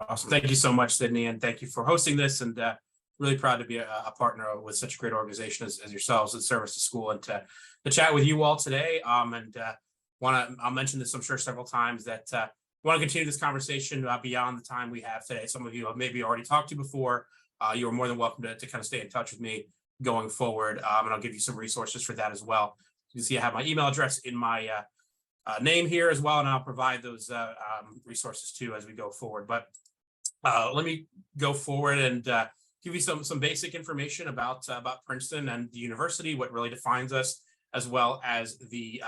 Awesome. Thank you so much, Sydney, and thank you for hosting this. And really proud to be a partner with such a great organization as yourselves in service to school and to chat with you all today. I'll mention this, I'm sure, several times that want to continue this conversation beyond the time we have today. Some of you have maybe already talked to before. You are more than welcome to kind of stay in touch with me going forward. And I'll give you some resources for that as well. You can see I have my email address in my name here as well, and I'll provide those resources too as we go forward. But let me go forward and give you some basic information about Princeton and the university, what really defines us, as well as the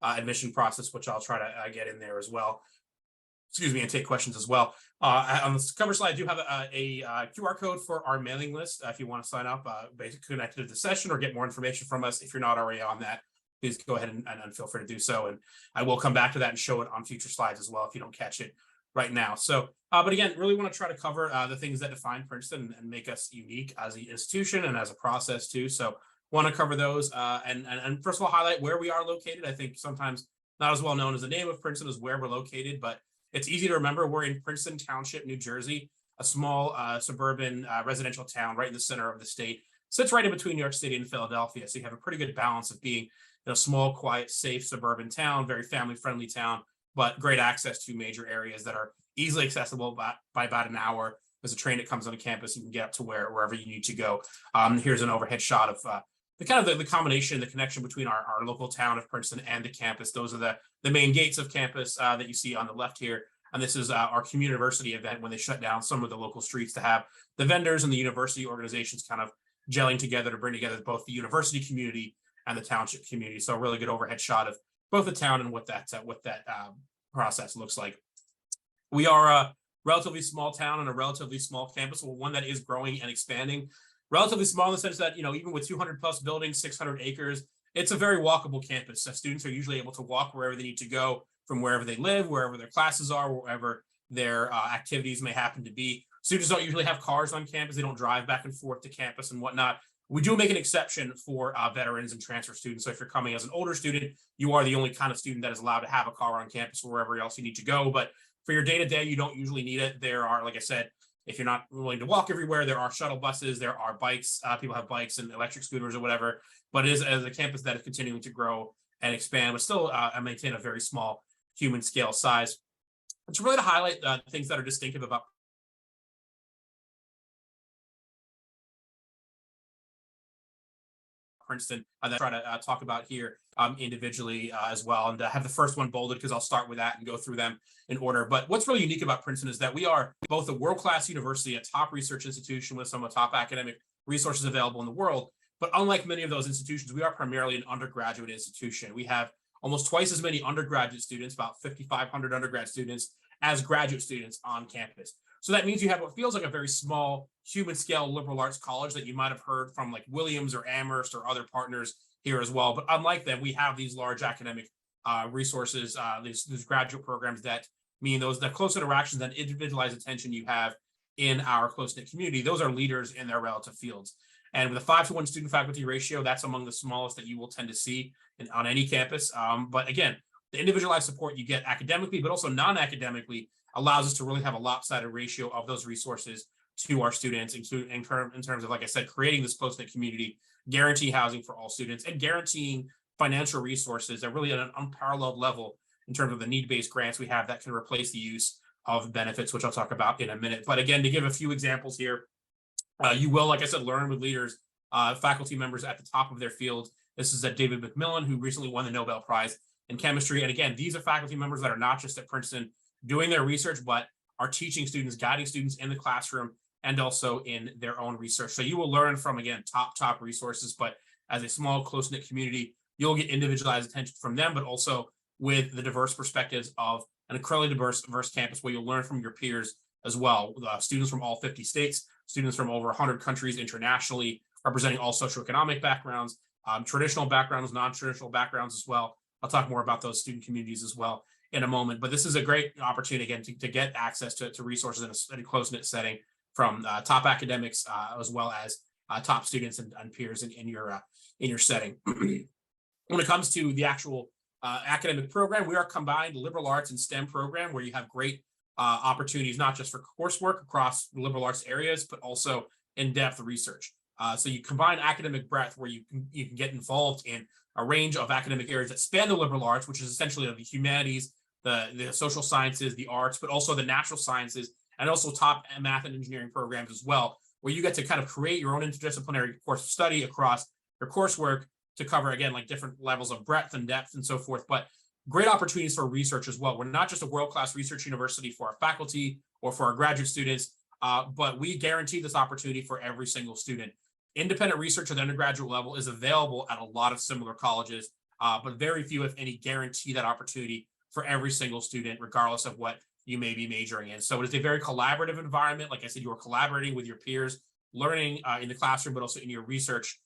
admission process, which I'll try to get in there as well. Excuse me, and take questions as well. On the cover slide, I do have a QR code for our mailing list. If you want to sign up, basically connected to the session or get more information from us, if you're not already on that, please go ahead and feel free to do so. And I will come back to that and show it on future slides as well if you don't catch it right now. So, but again, really want to try to cover the things that define Princeton and make us unique as an institution and as a process too. So want to cover those and first of all, highlight where we are located. I think sometimes not as well known as the name of Princeton as where we're located, but it's easy to remember. We're in Princeton Township, New Jersey, a small suburban residential town right in the center of the state. Sits right in between New York City and Philadelphia. So you have a pretty good balance of being a small, quiet, safe suburban town, very family-friendly town, but great access to major areas that are easily accessible by about an hour. There's a train that comes on campus. You can get up to wherever you need to go. Here's an overhead shot of the combination, the connection between our local town of Princeton and the campus. Those are the main gates of campus that you see on the left here. And this is our community university event when they shut down some of the local streets to have the vendors and the university organizations kind of gelling together to bring together both the university community and the township community. So a really good overhead shot of both the town and what that process looks like. We are a relatively small town and a relatively small campus, well, one that is growing and expanding. Relatively small in the sense that, even with 200 plus buildings, 600 acres, it's a very walkable campus. So students are usually able to walk wherever they need to go from wherever they live, wherever their classes are, wherever their activities may happen to be. Students don't usually have cars on campus. They don't drive back and forth to campus and whatnot. We do make an exception for veterans and transfer students. So if you're coming as an older student, you are the only kind of student that is allowed to have a car on campus or wherever else you need to go. But for your day-to-day, you don't usually need it. There are, like I said, if you're not willing to walk everywhere, there are shuttle buses, there are bikes, people have bikes and electric scooters or whatever, but it is as a campus that is continuing to grow and expand, but still maintain a very small human scale size. It's really to highlight things that are distinctive about Princeton that I try to talk about here individually as well, and have the first one bolded because I'll start with that and go through them in order. But what's really unique about Princeton is that we are both a world-class university, a top research institution with some of the top academic resources available in the world. But unlike many of those institutions, we are primarily an undergraduate institution. We have almost twice as many undergraduate students, about 5,500 undergrad students, as graduate students on campus. So that means you have what feels like a very small human scale liberal arts college that you might have heard from like Williams or Amherst or other partners here as well. But unlike them, we have these large academic resources, these graduate programs that mean the close interactions and individualized attention you have in our close-knit community. Those are leaders in their relative fields. And with a 5-to-1 student faculty ratio, that's among the smallest that you will tend to see on any campus. But again, the individualized support you get academically, but also non-academically, allows us to really have a lopsided ratio of those resources to our students, including in terms of, like I said, creating this close-knit community, guarantee housing for all students, and guaranteeing financial resources that really at an unparalleled level in terms of the need-based grants we have that can replace the use of benefits, which I'll talk about in a minute. But again, to give a few examples here, you will, like I said, learn with leaders, faculty members at the top of their field. This is David McMillan, who recently won the Nobel Prize in chemistry. And again, these are faculty members that are not just at Princeton doing their research, but are teaching students, guiding students in the classroom, and also in their own research. So you will learn from, again, top resources, but as a small, close-knit community, you'll get individualized attention from them, but also with the diverse perspectives of an incredibly diverse campus where you'll learn from your peers as well. Students from all 50 states, students from over 100 countries internationally, representing all socioeconomic backgrounds, traditional backgrounds, non-traditional backgrounds as well. I'll talk more about those student communities as well in a moment, but this is a great opportunity again to get access to resources in a close-knit setting from top academics as well as top students and peers in your setting. When it comes to the actual academic program, we are a combined liberal arts and STEM program where you have great opportunities, not just for coursework across liberal arts areas, but also in-depth research. So you combine academic breadth where you can get involved in a range of academic areas that span the liberal arts, which is essentially the humanities, the social sciences, the arts, but also the natural sciences, and also top math and engineering programs as well, where you get to kind of create your own interdisciplinary course of study across your coursework to cover, again, like different levels of breadth and depth and so forth. But great opportunities for research as well. We're not just a world-class research university for our faculty or for our graduate students, but we guarantee this opportunity for every single student. Independent research at the undergraduate level is available at a lot of similar colleges, but very few, if any, guarantee that opportunity for every single student, regardless of what you may be majoring in. So it is a very collaborative environment. Like I said, you are collaborating with your peers, learning in the classroom, but also in your research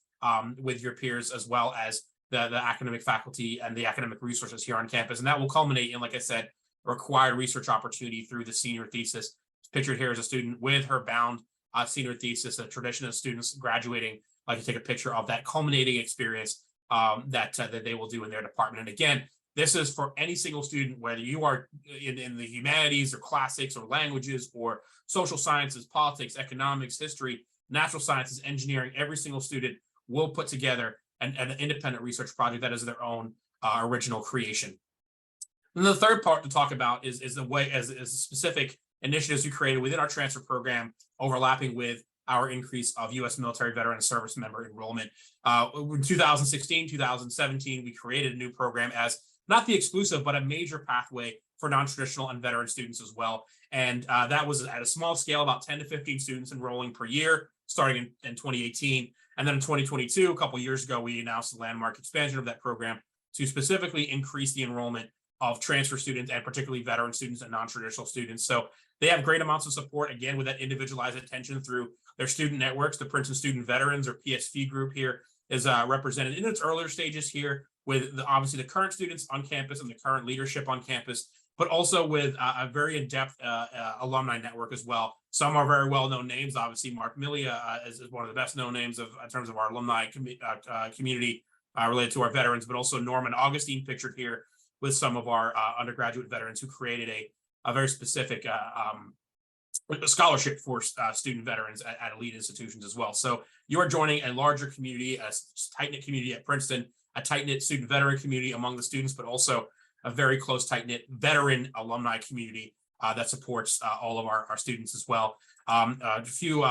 with your peers, as well as the academic faculty and the academic resources here on campus. And that will culminate in, like I said, a required research opportunity through the senior thesis. Pictured here is a student with her bound senior thesis, a tradition of students graduating. I can take a picture of that culminating experience that they will do in their department. And again, this is for any single student, whether you are in the humanities or classics or languages or social sciences, politics, economics, history, natural sciences, engineering. Every single student will put together an independent research project that is their own original creation. And the third part to talk about is the way as specific initiatives we created within our transfer program, overlapping with our increase of U.S. military veteran service member enrollment. In 2016, 2017, we created a new program as not the exclusive, but a major pathway for non-traditional and veteran students as well. And that was at a small scale, about 10 to 15 students enrolling per year, starting in 2018. And then in 2022, a couple of years ago, we announced the landmark expansion of that program to specifically increase the enrollment of transfer students and particularly veteran students and non-traditional students. So they have great amounts of support, again, with that individualized attention through their student networks. The Princeton Student Veterans, or PSV group here, is represented in its earlier stages here with obviously the current students on campus and the current leadership on campus, but also with a very in-depth alumni network as well. Some are very well-known names. Obviously, Mark Millia is one of the best-known names in terms of our alumni community related to our veterans, but also Norman Augustine pictured here with some of our undergraduate veterans who created a very specific scholarship for student veterans at elite institutions as well. So you are joining a larger community, a tight-knit community at Princeton, a tight-knit student veteran community among the students, but also a very close, tight-knit veteran alumni community that supports all of our students as well. A few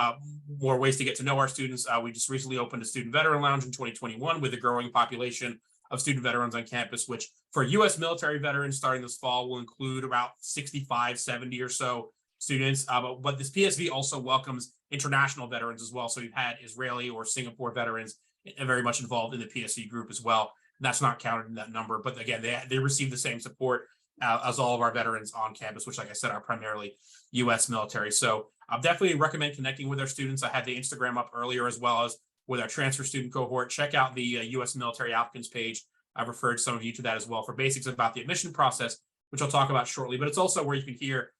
more ways to get to know our students. We just recently opened a student veteran lounge in 2021 with a growing population of student veterans on campus, which for U.S. military veterans starting this fall will include about 65, 70 or so students. But this PSV also welcomes international veterans as well. So we've had Israeli or Singapore veterans very much involved in the PSV group as well. That's not counted in that number. But again, they receive the same support as all of our veterans on campus, which, like I said, are primarily U.S. military. So I'll definitely recommend connecting with our students. I had the Instagram up earlier, as well as with our transfer student cohort. Check out the U.S. military applicants page. I've referred some of you to that as well for basics about the admission process, which I'll talk about shortly. But it's also where you can hear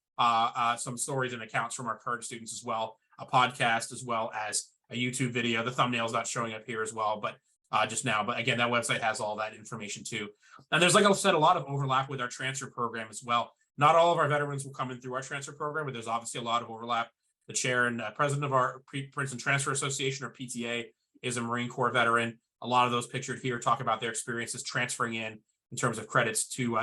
some stories and accounts from our current students as well, a podcast, as well as a YouTube video. The thumbnail's not showing up here as well, but just now. But again, that website has all that information too. And there's, like I said, a lot of overlap with our transfer program as well. Not all of our veterans will come in through our transfer program, but there's obviously a lot of overlap. The chair and president of our Princeton Transfer Association, or PTA, is a Marine Corps veteran. A lot of those pictured here talk about their experiences transferring in terms of credits to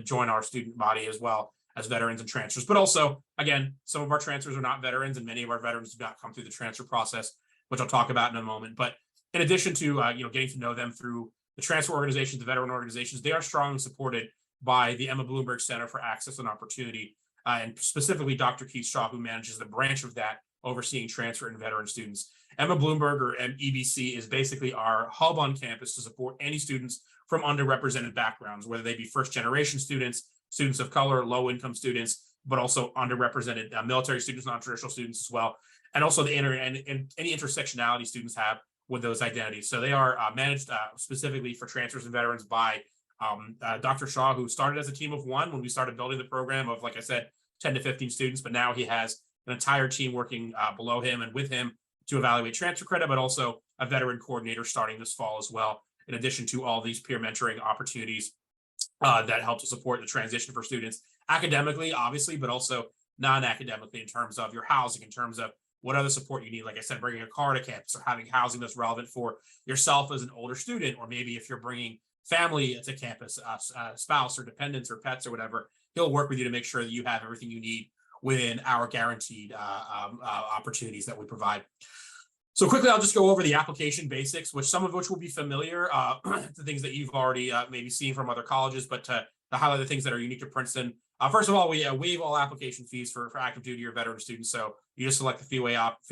join our student body as well as veterans and transfers. But also, again, some of our transfers are not veterans, and many of our veterans do not come through the transfer process, which I'll talk about in a moment. But in addition to getting to know them through the transfer organizations, the veteran organizations, they are strongly supported by the Emma Bloomberg Center for Access and Opportunity, and specifically Dr. Keith Shaw, who manages the branch of that overseeing transfer and veteran students. Emma Bloomberg, or EBC, is basically our hub on campus to support any students from underrepresented backgrounds, whether they be first-generation students, students of color, low-income students, but also underrepresented military students, non-traditional students as well, and also the any intersectionality students have with those identities. So they are managed specifically for transfers and veterans by Dr. Shaw, who started as a team of one when we started building the program of, like I said, 10 to 15 students, but now he has an entire team working below him and with him to evaluate transfer credit, but also a veteran coordinator starting this fall as well, in addition to all these peer mentoring opportunities that help to support the transition for students academically, obviously, but also non-academically in terms of your housing, in terms of what other support you need. Like I said, bringing a car to campus or having housing that's relevant for yourself as an older student, or maybe if you're bringing family to campus, spouse or dependents or pets or whatever, he'll work with you to make sure that you have everything you need within our guaranteed opportunities that we provide. So quickly, I'll just go over the application basics, which some of which will be familiar, the things that you've already maybe seen from other colleges, but to highlight the things that are unique to Princeton. First of all, we waive all application fees for active duty or veteran students. So you just select the fee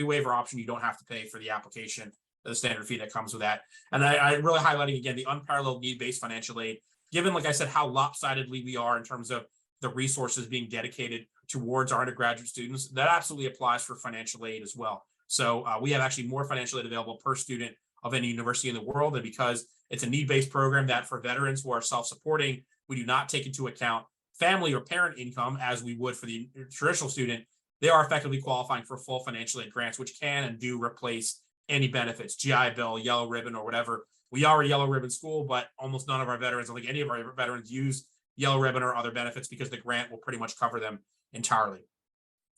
waiver option. You don't have to pay for the application, the standard fee that comes with that. And I really highlighting again the unparalleled need-based financial aid, given, like I said, how lopsidedly we are in terms of the resources being dedicated towards our undergraduate students. That absolutely applies for financial aid as well. So we have actually more financial aid available per student of any university in the world. And because it's a need-based program that for veterans who are self-supporting, we do not take into account family or parent income as we would for the traditional student. They are effectively qualifying for full financial aid grants, which can and do replace any benefits, GI Bill, yellow ribbon, or whatever. We are a yellow ribbon school, but almost none of our veterans, I don't think any of our veterans use yellow ribbon or other benefits because the grant will pretty much cover them entirely.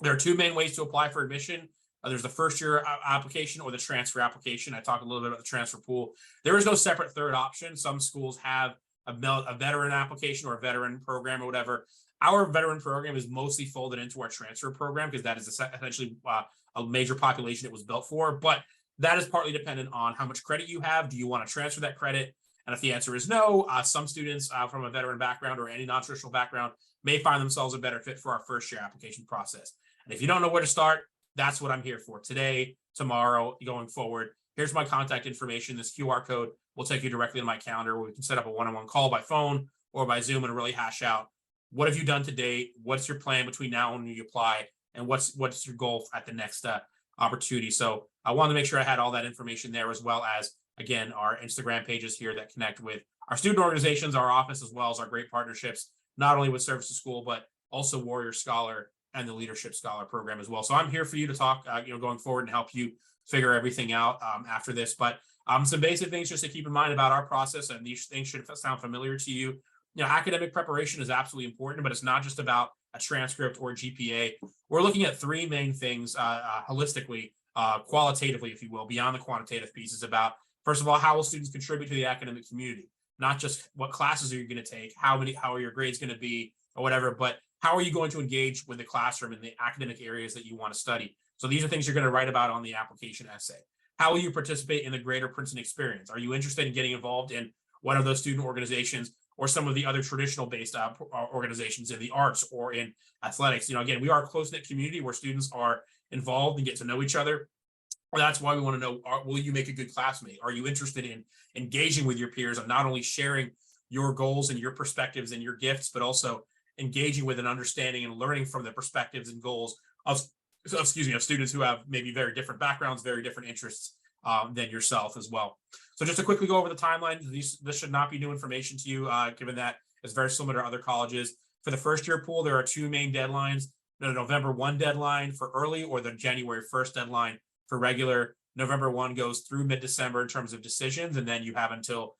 There are two main ways to apply for admission. There's the first year application or the transfer application. I talked a little bit about the transfer pool. There is no separate third option. Some schools have a veteran application or a veteran program or whatever. Our veteran program is mostly folded into our transfer program because that is essentially a major population it was built for. But that is partly dependent on how much credit you have. Do you want to transfer that credit? And if the answer is no, some students from a veteran background or any non-traditional background may find themselves a better fit for our first year application process. And if you don't know where to start, that's what I'm here for today, tomorrow, going forward. Here's my contact information. This QR code will take you directly to my calendar where we can set up a one-on-one call by phone or by Zoom and really hash out what have you done to date, what's your plan between now and when you apply, and what's your goal at the next opportunity. So I wanted to make sure I had all that information there, as well as, again, our Instagram pages here that connect with our student organizations, our office, as well as our great partnerships, not only with Service to School, but also Warrior Scholar and the Leadership Scholar program as well. So I'm here for you to talk, going forward and help you figure everything out after this. But some basic things just to keep in mind about our process, and these things should sound familiar to you. Academic preparation is absolutely important, but it's not just about a transcript or a GPA. We're looking at three main things holistically, qualitatively, if you will, beyond the quantitative pieces about, first of all, how will students contribute to the academic community? Not just what classes are you going to take, how are your grades going to be, or whatever, but how are you going to engage with the classroom in the academic areas that you want to study? So these are things you're going to write about on the application essay. How will you participate in the greater Princeton experience? Are you interested in getting involved in one of those student organizations or some of the other traditional based organizations in the arts or in athletics? Again, we are a close-knit community where students are involved and get to know each other. That's why we want to know, will you make a good classmate? Are you interested in engaging with your peers and not only sharing your goals and your perspectives and your gifts, but also engaging with and understanding and learning from the perspectives and goals of students who have maybe very different backgrounds, very different interests than yourself as well. So just to quickly go over the timeline, this should not be new information to you, given that it's very similar to other colleges. For the first year pool, there are two main deadlines: the November 1 deadline for early or the January 1st deadline for regular. November 1 goes through mid-December in terms of decisions, and then you have until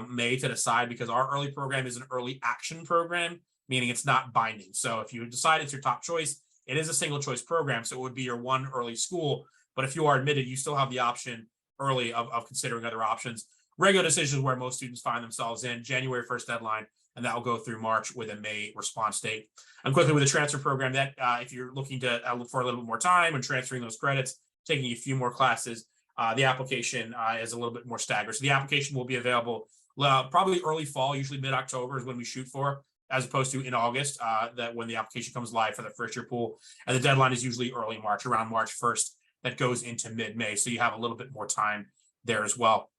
May to decide, because our early program is an early action program, meaning it's not binding. So if you decide it's your top choice, it is a single choice program, so it would be your one early school. But if you are admitted, you still have the option early of considering other options. Regular decisions where most students find themselves in, January 1st deadline, and that will go through March with a May response date. And quickly with the transfer program, that if you're looking to look for a little bit more time and transferring those credits, taking a few more classes, the application is a little bit more staggered. So the application will be available probably early fall, usually mid-October is when we shoot for, as opposed to in August, that when the application comes live for the first year pool. And the deadline is usually early March, around March 1st, that goes into mid-May. So you have a little bit more time there as well.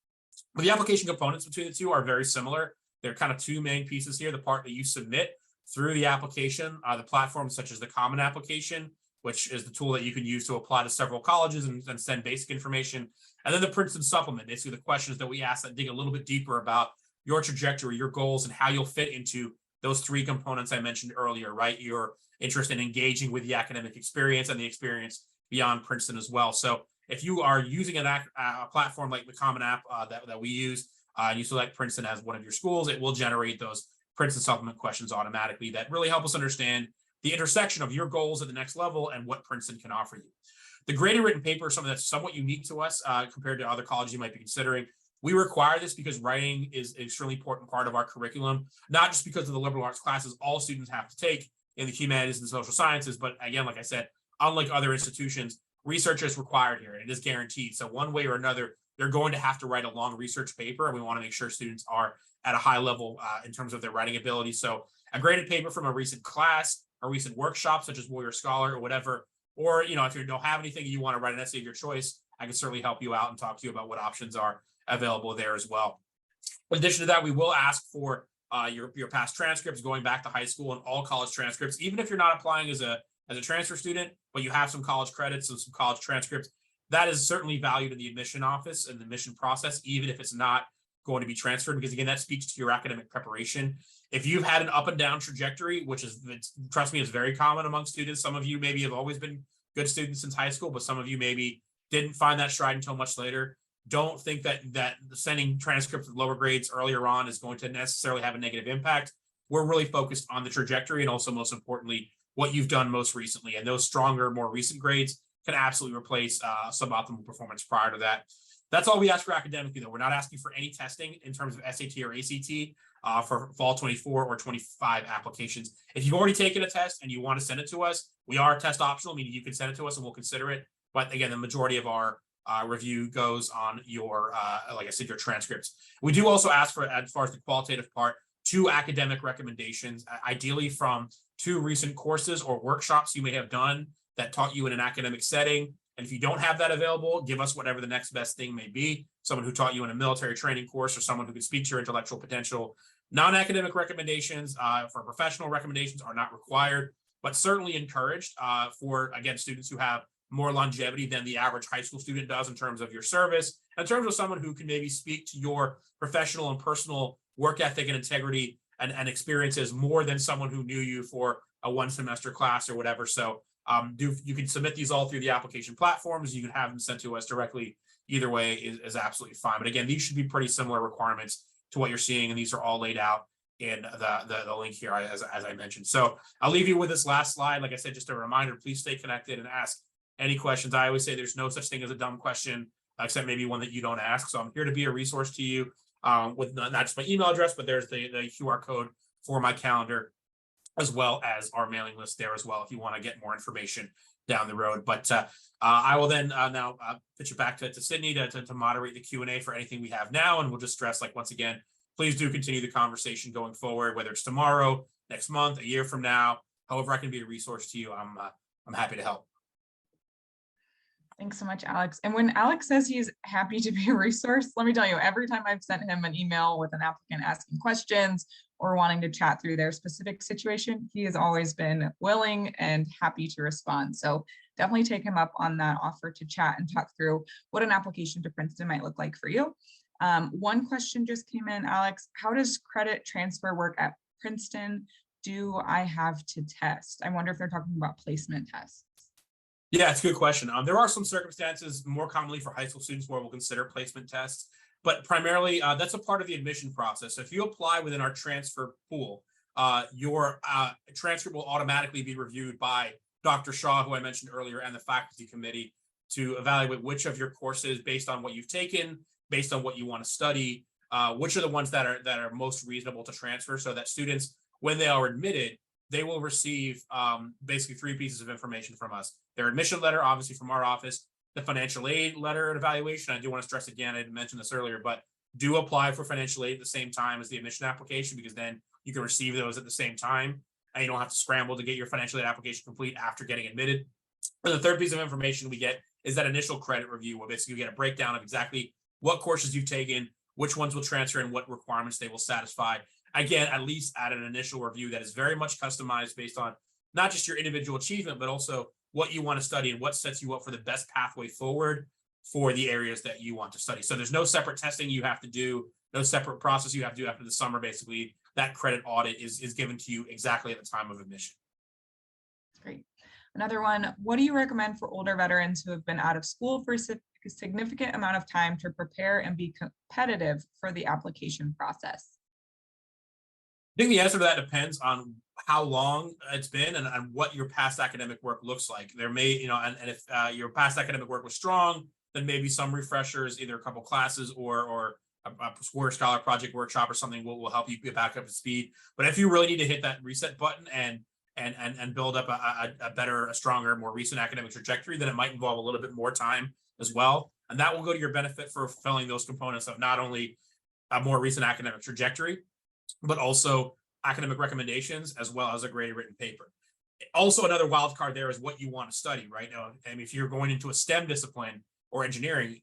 But the application components between the two are very similar. There are kind of two main pieces here: the part that you submit through the application, the platforms such as the Common Application, which is the tool that you can use to apply to several colleges and send basic information. And then the Princeton Supplement, basically the questions that we ask that dig a little bit deeper about your trajectory, your goals, and how you'll fit into those three components I mentioned earlier, right? Your interest in engaging with the academic experience and the experience beyond Princeton as well. So if you are using a platform like the Common App that we use, and you select Princeton as one of your schools, it will generate those Princeton supplement questions automatically that really help us understand the intersection of your goals at the next level and what Princeton can offer you. The graded written paper is something that's somewhat unique to us compared to other colleges you might be considering. We require this because writing is an extremely important part of our curriculum, not just because of the liberal arts classes all students have to take in the humanities and social sciences, but again, like I said, unlike other institutions, research is required here and it is guaranteed. So one way or another, they're going to have to write a long research paper, and we want to make sure students are at a high level in terms of their writing ability. So a graded paper from a recent class, a recent workshop, such as Warrior Scholar or whatever, or if you don't have anything, you want to write an essay of your choice, I can certainly help you out and talk to you about what options are available there as well. In addition to that, we will ask for your past transcripts going back to high school and all college transcripts, even if you're not applying as a transfer student, but you have some college credits and some college transcripts. That is certainly valued in the admission office and the admission process, even if it's not going to be transferred, because again, that speaks to your academic preparation. If you've had an up and down trajectory, which is, trust me, is very common among students. Some of you maybe have always been good students since high school, but some of you maybe didn't find that stride until much later. Don't think that sending transcripts with lower grades earlier on is going to necessarily have a negative impact. We're really focused on the trajectory and also, most importantly, what you've done most recently. And those stronger, more recent grades can absolutely replace suboptimal performance prior to that. That's all we ask for academically, though. We're not asking for any testing in terms of SAT or ACT for fall 24 or 25 applications. If you've already taken a test and you want to send it to us, we are test optional, meaning you can send it to us and we'll consider it. But again, the majority of our review goes on your, like I said, your transcripts. We do also ask for, as far as the qualitative part, 2 academic recommendations, ideally from 2 recent courses or workshops you may have done that taught you in an academic setting. And if you don't have that available, give us whatever the next best thing may be. Someone who taught you in a military training course or someone who can speak to your intellectual potential. Non-academic recommendations for professional recommendations are not required, but certainly encouraged for, again, students who have more longevity than the average high school student does in terms of your service, in terms of someone who can maybe speak to your professional and personal work ethic and integrity and experiences more than someone who knew you for a 1 semester class or whatever. So you can submit these all through the application platforms. You can have them sent to us directly. Either way is absolutely fine. But again, these should be pretty similar requirements to what you're seeing. And these are all laid out in the link here, as I mentioned. So I'll leave you with this last slide. Like I said, just a reminder, please stay connected and ask any questions. I always say there's no such thing as a dumb question, except maybe one that you don't ask. So I'm here to be a resource to you with not just my email address, but there's the QR code for my calendar, as well as our mailing list there as well, if you want to get more information down the road. But I will then now pitch it back to Sydney to moderate the Q&A for anything we have now. And we'll just stress, like, once again, please do continue the conversation going forward, whether it's tomorrow, next month, a year from now, however I can be a resource to you, I'm happy to help. Thanks so much, Alex. And when Alex says he's happy to be a resource, let me tell you, every time I've sent him an email with an applicant asking questions or wanting to chat through their specific situation, he has always been willing and happy to respond. So definitely take him up on that offer to chat and talk through what an application to Princeton might look like for you. One question just came in, Alex. How does credit transfer work at Princeton? Do I have to test? I wonder if they're talking about placement tests. Yeah, it's a good question. There are some circumstances, more commonly for high school students, where we'll consider placement tests, but primarily that's a part of the admission process. So if you apply within our transfer pool, your transcript will automatically be reviewed by Dr. Shaw, who I mentioned earlier, and the faculty committee to evaluate which of your courses, based on what you've taken, based on what you want to study, which are the ones that are most reasonable to transfer, so that students, when they are admitted, they will receive basically 3 pieces of information from us. Their admission letter, obviously from our office, the financial aid letter and evaluation. I do want to stress again, I didn't mention this earlier, but do apply for financial aid at the same time as the admission application, because then you can receive those at the same time and you don't have to scramble to get your financial aid application complete after getting admitted. And the 3rd piece of information we get is that initial credit review, where basically you get a breakdown of exactly what courses you've taken, which ones will transfer, and what requirements they will satisfy. Again, at least at an initial review that is very much customized based on not just your individual achievement, but also what you want to study and what sets you up for the best pathway forward for the areas that you want to study. So there's no separate testing you have to do, no separate process you have to do after the summer. Basically, that credit audit is given to you exactly at the time of admission. Great. Another one, what do you recommend for older veterans who have been out of school for a significant amount of time to prepare and be competitive for the application process? think the answer to that depends on how long it's been and what your past academic work looks like. There may, and if your past academic work was strong, then maybe some refreshers, either a couple classes or a Square Scholar project workshop or something will help you get back up to speed. But if you really need to hit that reset button and build up a better, a stronger, more recent academic trajectory, then it might involve a little bit more time as well. And that will go to your benefit for fulfilling those components of not only a more recent academic trajectory, but also academic recommendations as well as a graded written paper. Also, another wild card there is what you want to study, right? Now, I mean, if you're going into a STEM discipline or engineering,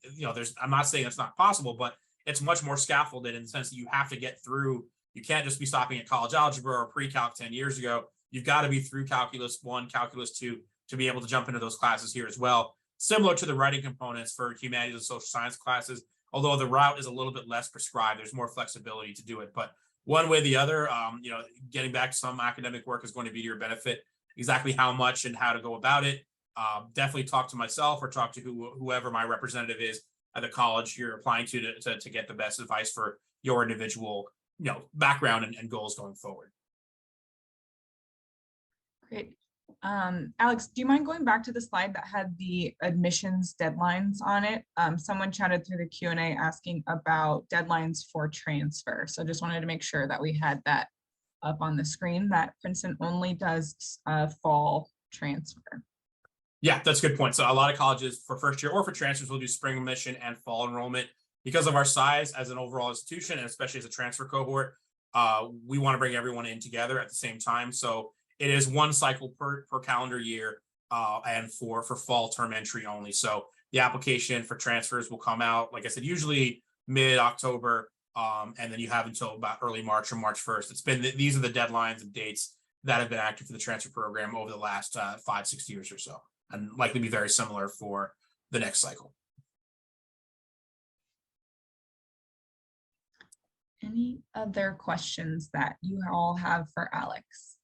I'm not saying that's not possible, but it's much more scaffolded in the sense that you have to get through. You can't just be stopping at college algebra or pre-calc 10 years ago. You've got to be through calculus 1, calculus 2 to be able to jump into those classes here as well. Similar to the writing components for humanities and social science classes, although the route is a little bit less prescribed, there's more flexibility to do it. But one way or the other, getting back to some academic work is going to be to your benefit. Exactly how much and how to go about it, definitely talk to myself or talk to whoever my representative is at the college you're applying to get the best advice for your individual, background and goals going forward. Great. Alex, do you mind going back to the slide that had the admissions deadlines on it? Someone chatted through the Q&A asking about deadlines for transfer. So just wanted to make sure that we had that up on the screen, that Princeton only does fall transfer. Yeah, that's a good point. So a lot of colleges for first year or for transfers will do spring admission and fall enrollment. Because of our size as an overall institution, and especially as a transfer cohort, we want to bring everyone in together at the same time. So it is one cycle per calendar year, and for fall term entry only. So the application for transfers will come out, like I said, usually mid-October, and then you have until about early March or March 1st. These are the deadlines and dates that have been active for the transfer program over the last 5-6 years or so, and likely be very similar for the next cycle. Any other questions that you all have for Alex?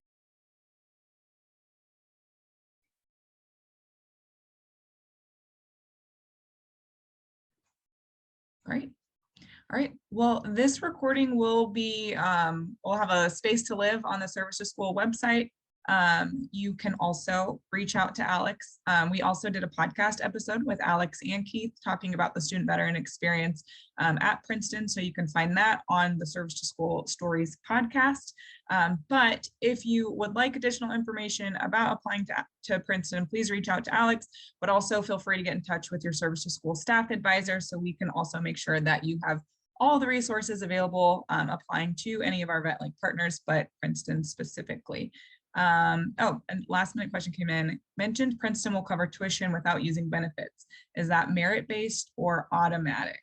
Great. All right. Well, this recording will be, we'll have a space to live on the Service to School website. You can also reach out to Alex. We also did a podcast episode with Alex and Keith talking about the student veteran experience at Princeton. So you can find that on the Service to School Stories podcast. But if you would like additional information about applying to Princeton, please reach out to Alex, but also feel free to get in touch with your Service to School staff advisor so we can also make sure that you have all the resources available applying to any of our VetLink partners, but Princeton specifically. And last minute question came in, mentioned Princeton will cover tuition without using benefits. Is that merit-based or automatic?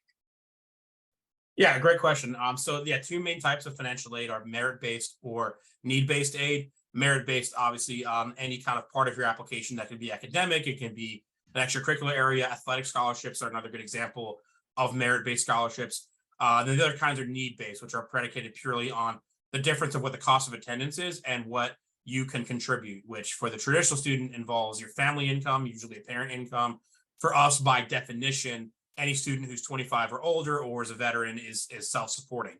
Yeah, great question. So yeah, two main types of financial aid are merit-based or need-based aid. Merit-based, obviously, any kind of part of your application that can be academic, it can be an extracurricular area. Athletic scholarships are another good example of merit-based scholarships. Then the other kinds are need-based, which are predicated purely on the difference of what the cost of attendance is and what you can contribute, which for the traditional student involves your family income, usually a parent income. For us, by definition, any student who's 25 or older or is a veteran is self-supporting.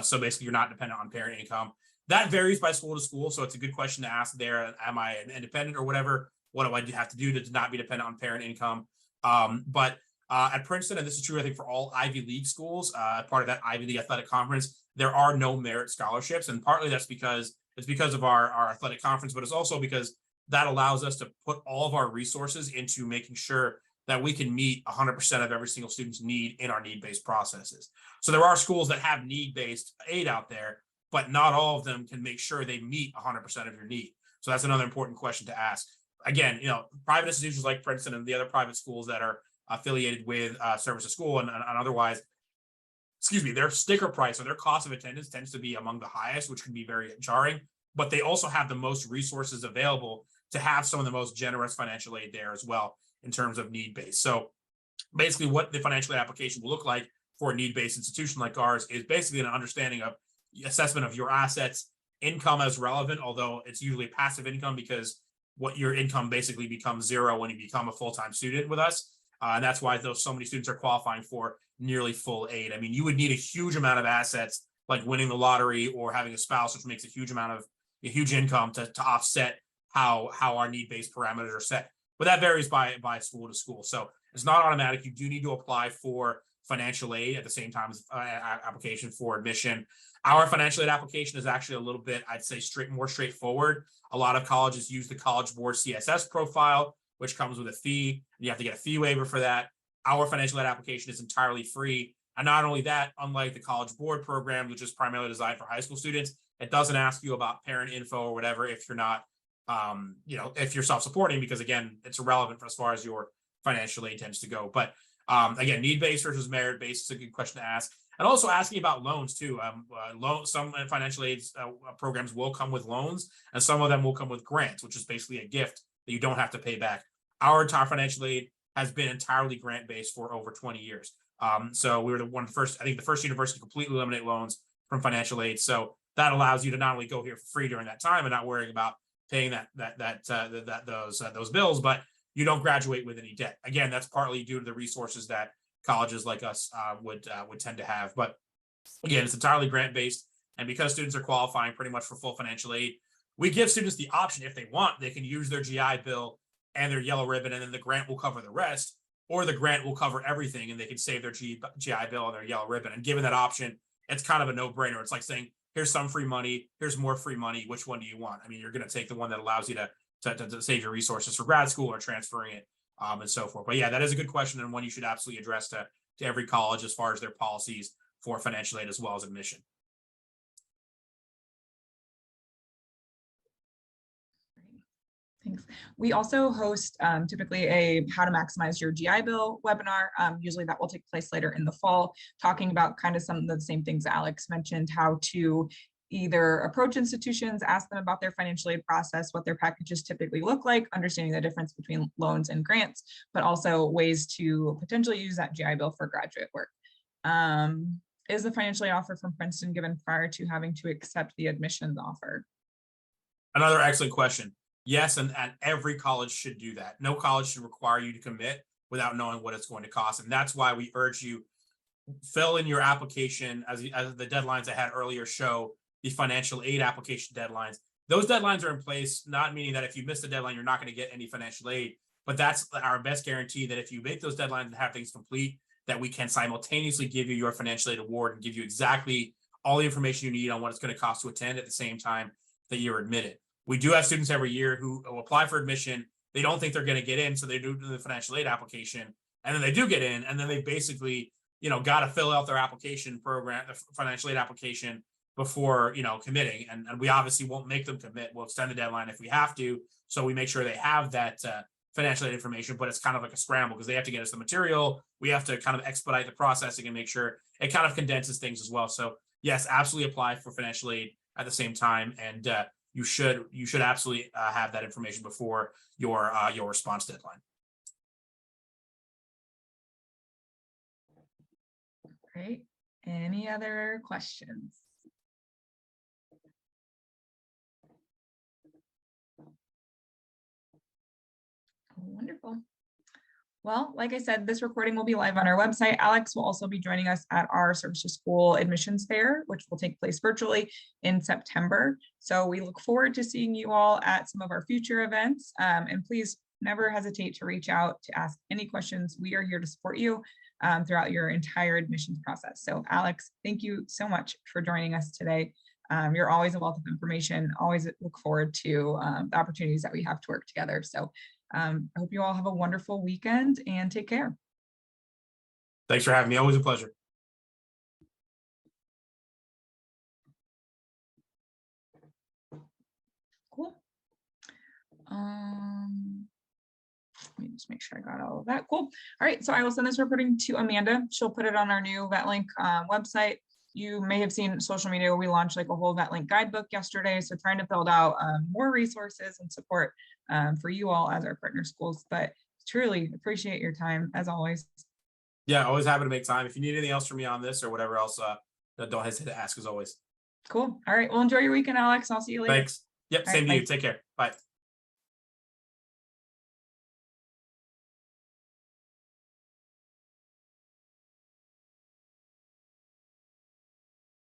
So basically, you're not dependent on parent income. That varies by school to school. So it's a good question to ask there. Am I an independent or whatever? What do I have to do to not be dependent on parent income? But at Princeton, and this is true, I think, for all Ivy League schools, part of that Ivy League athletic conference, there are no merit scholarships. And partly that's because of our athletic conference, but it's also because that allows us to put all of our resources into making sure that we can meet 100% of every single student's need in our need-based processes. So there are schools that have need-based aid out there, but not all of them can make sure they meet 100% of your need. So that's another important question to ask. Again, private institutions like Princeton and the other private schools that are affiliated with Service to School and otherwise, their sticker price or their cost of attendance tends to be among the highest, which can be very jarring, but they also have the most resources available to have some of the most generous financial aid there as well in terms of need-based. So basically what the financial aid application will look like for a need-based institution like ours is basically an understanding of assessment of your assets, income as relevant, although it's usually passive income because what your income basically becomes zero when you become a full-time student with us. And that's why so many students are qualifying for nearly full aid. I mean, you would need a huge amount of assets, like winning the lottery or having a spouse, which makes a huge income to offset how our need-based parameters are set. But that varies by school to school. So it's not automatic. You do need to apply for financial aid at the same time as application for admission. Our financial aid application is actually a little bit, I'd say, more straightforward. A lot of colleges use the College Board CSS profile, which comes with a fee. You have to get a fee waiver for that. Our financial aid application is entirely free. And not only that, unlike the College Board program, which is primarily designed for high school students, it doesn't ask you about parent info or whatever if you're not, if you're self-supporting, because again, it's irrelevant for as far as your financial aid tends to go. But again, need-based versus merit-based is a good question to ask. And also asking about loans too. Some financial aid programs will come with loans, and some of them will come with grants, which is basically a gift that you don't have to pay back. Our entire financial aid has been entirely grant-based for over 20 years. So we were the first university to completely eliminate loans from financial aid. So that allows you to not only go here for free during that time and not worrying about paying those bills, but you don't graduate with any debt. Again, that's partly due to the resources that colleges like us would tend to have. But again, it's entirely grant-based. And because students are qualifying pretty much for full financial aid, we give students the option, if they want, they can use their GI Bill and their yellow ribbon, and then the grant will cover the rest, or the grant will cover everything and they can save their GI Bill and their yellow ribbon. And given that option, it's kind of a no-brainer. It's like saying, here's some free money, here's more free money. Which one do you want? I mean, you're going to take the one that allows you to save your resources for grad school or transferring it and so forth. But yeah, that is a good question, and one you should absolutely address to every college as far as their policies for financial aid as well as admission. Thanks. We also host typically a how to maximize your GI Bill webinar. Usually that will take place later in the fall, talking about kind of some of the same things Alex mentioned, how to either approach institutions, ask them about their financial aid process, what their packages typically look like, understanding the difference between loans and grants, but also ways to potentially use that GI Bill for graduate work. Is the financial aid offer from Princeton given prior to having to accept the admissions offer? Another excellent question. Yes, and every college should do that. No college should require you to commit without knowing what it's going to cost. And that's why we urge you, fill in your application as the deadlines I had earlier show, the financial aid application deadlines. Those deadlines are in place, not meaning that if you miss the deadline, you're not going to get any financial aid, but that's our best guarantee that if you make those deadlines and have things complete, that we can simultaneously give you your financial aid award and give you exactly all the information you need on what it's going to cost to attend at the same time that you're admitted. We do have students every year who apply for admission. They don't think they're going to get in, so they do the financial aid application, and then they do get in, and then they basically, got to fill out their application program, the financial aid application before, committing. And we obviously won't make them commit. We'll extend the deadline if we have to. So we make sure they have that financial aid information, but it's kind of like a scramble because they have to get us the material. We have to kind of expedite the processing and make sure it kind of condenses things as well. So yes, absolutely apply for financial aid at the same time. And you should absolutely have that information before your response deadline. Great. Any other questions? Wonderful. Well, like I said, this recording will be live on our website. Alex will also be joining us at our Service to School admissions fair, which will take place virtually in September. So we look forward to seeing you all at some of our future events. And please never hesitate to reach out to ask any questions. We are here to support you throughout your entire admissions process. So Alex, thank you so much for joining us today. You're always a wealth of information. Always look forward to the opportunities that we have to work together. So I hope you all have a wonderful weekend and take care. Thanks for having me. Always a pleasure. Cool. Let me just make sure I got all of that. Cool. All right. So I will send this recording to Amanda. She'll put it on our new VetLink website. You may have seen social media. We launched like a whole VetLink guidebook yesterday. So trying to build out more resources and support for you all as our partner schools, but truly appreciate your time as always. Yeah, always happy to make time. If you need anything else from me on this or whatever else, don't hesitate to ask as always. Cool. All right. Well, enjoy your weekend, Alex. I'll see you later. Thanks. Yep. Same to you. Take care. Bye.